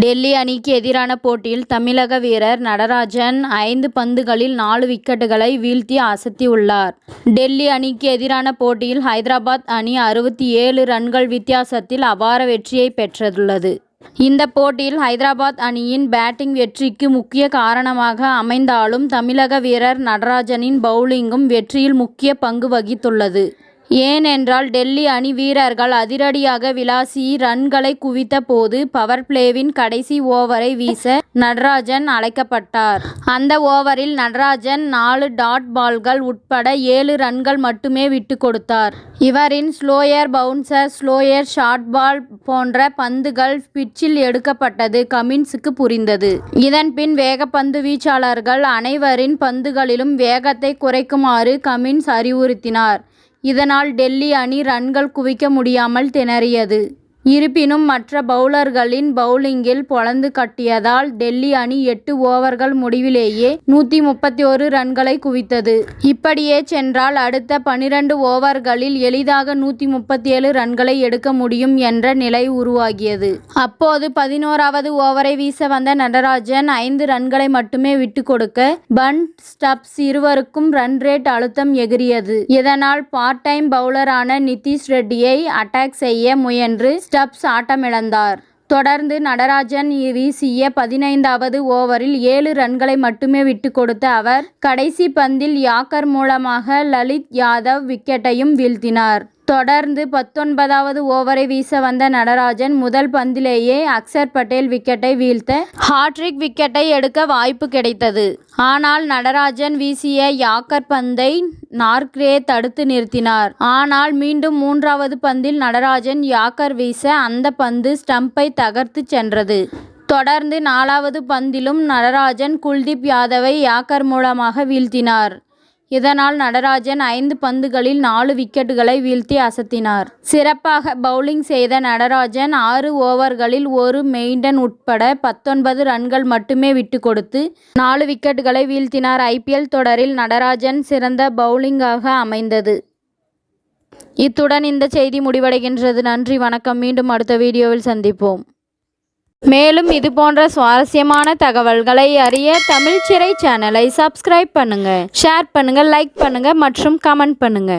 டெல்லி அணிக்கு எதிரான போட்டியில் தமிழக வீரர் நடராஜன் 5 பந்துகளில் 4 விக்கெட்டுகளை வீழ்த்தி அசத்தியுள்ளார். டெல்லி அணிக்கு எதிரான போட்டியில் ஹைதராபாத் அணி 67 ரன்கள் வித்தியாசத்தில் அபார வெற்றியை பெற்றுள்ளது. இந்த போட்டியில் ஹைதராபாத் அணியின் பேட்டிங் வெற்றிக்கு முக்கிய காரணமாக அமைந்தாலும் தமிழக வீரர் நடராஜனின் பவுலிங்கும் வெற்றியில் முக்கிய பங்கு வகித்துள்ளது. ஏனென்றால் டெல்லி அணி வீரர்கள் அதிரடியாக விளாசி ரன்களை குவித்த போது பவர் பிளேவின் கடைசி ஓவரை வீச நடராஜன் அழைக்கப்பட்டார். அந்த ஓவரில் நடராஜன் 4 டாட் பால்கள் உட்பட 7 ரன்கள் மட்டுமே விட்டு கொடுத்தார். இவரின் slower bouncer, slower short ball போன்ற பந்துகள் பிட்சில் எடுக்கப்பட்டது கமின்ஸுக்கு புரிந்தது. இதன்பின் வேகப்பந்து வீச்சாளர்கள் அனைவரின் பந்துகளிலும் வேகத்தை குறைக்குமாறு கமின்ஸ் அறிவுறுத்தினார். இதனால் டெல்லி அணி ரன்கள் குவிக்க முடியாமல் திணறியது. இருப்பினும் மற்ற பவுலர்களின் பவுலிங்கில் பொளந்து கட்டியதால் டெல்லி அணி 8 ஓவர்கள் முடிவிலேயே 131 ரன்களை குவித்தது. இப்படியே சென்றால் அடுத்த 12 ஓவர்களில் எளிதாக 137 ரன்களை எடுக்க முடியும் என்ற நிலை உருவாகியது. அப்போது 11வது ஓவரை வீச வந்த நடராஜன் 5 ரன்களை மட்டுமே விட்டு கொடுக்க பண்ட், ஸ்டப்ஸ் இருவருக்கும் ரன் ரேட் அழுத்தம் எகிரியது. இதனால் பார்ட் டைம் பவுலரான நிதிஷ் ரெட்டியை அட்டாக் செய்ய முயன்று ஸ்டப்ஸ் ஆட்டமிழந்தார். தொடர்ந்து நடராஜன் வீசிய 15வது ஓவரில் 7 ரன்களை மட்டுமே விட்டு கொடுத்த அவர் கடைசி பந்தில் யாக்கர் மூலமாக லலித் யாதவ் விக்கெட்டையும் வீழ்த்தினார். தொடர்ந்து 19வது ஓவரை வீச வந்த நடராஜன் முதல் பந்திலேயே அக்சர் பட்டேல் விக்கெட்டை வீழ்த்த ஹாட்ரிக் விக்கெட்டை எடுக்க வாய்ப்பு கிடைத்தது. ஆனால் நடராஜன் வீசிய யாக்கர் பந்தை நார்க்ரே தடுத்து நிறுத்தினார். ஆனால் மீண்டும் 3வது பந்தில் நடராஜன் யாக்கர் வீச அந்த பந்து ஸ்டம்பை தகர்த்து சென்றது. தொடர்ந்து 4வது பந்திலும் நடராஜன் குல்தீப் யாதவை யாக்கர் மூலமாக வீழ்த்தினார். இதனால் நடராஜன் 5 பந்துகளில் 4 விக்கெட்டுகளை வீழ்த்தி அசத்தினார். சிறப்பாக பவுலிங் செய்த நடராஜன் 6 ஓவர்களில் 1 மெய்டன் உட்பட 19 ரன்கள் மட்டுமே விட்டு கொடுத்து 4 விக்கெட்டுகளை வீழ்த்தினார். IPL தொடரில் நடராஜன் சிறந்த பவுலிங்காக அமைந்தது. இத்துடன் இந்த செய்தி முடிவடைகின்றது. நன்றி, வணக்கம். மீண்டும் அடுத்த வீடியோவில் சந்திப்போம். மேலும் இது போன்ற சுவாரஸ்யமான தகவல்களை அறிய தமிழ் சிறை சேனலை சப்ஸ்கிரைப் பண்ணுங்க, ஷேர் பண்ணுங்க, லைக் பண்ணுங்க மற்றும் கமெண்ட் பண்ணுங்க.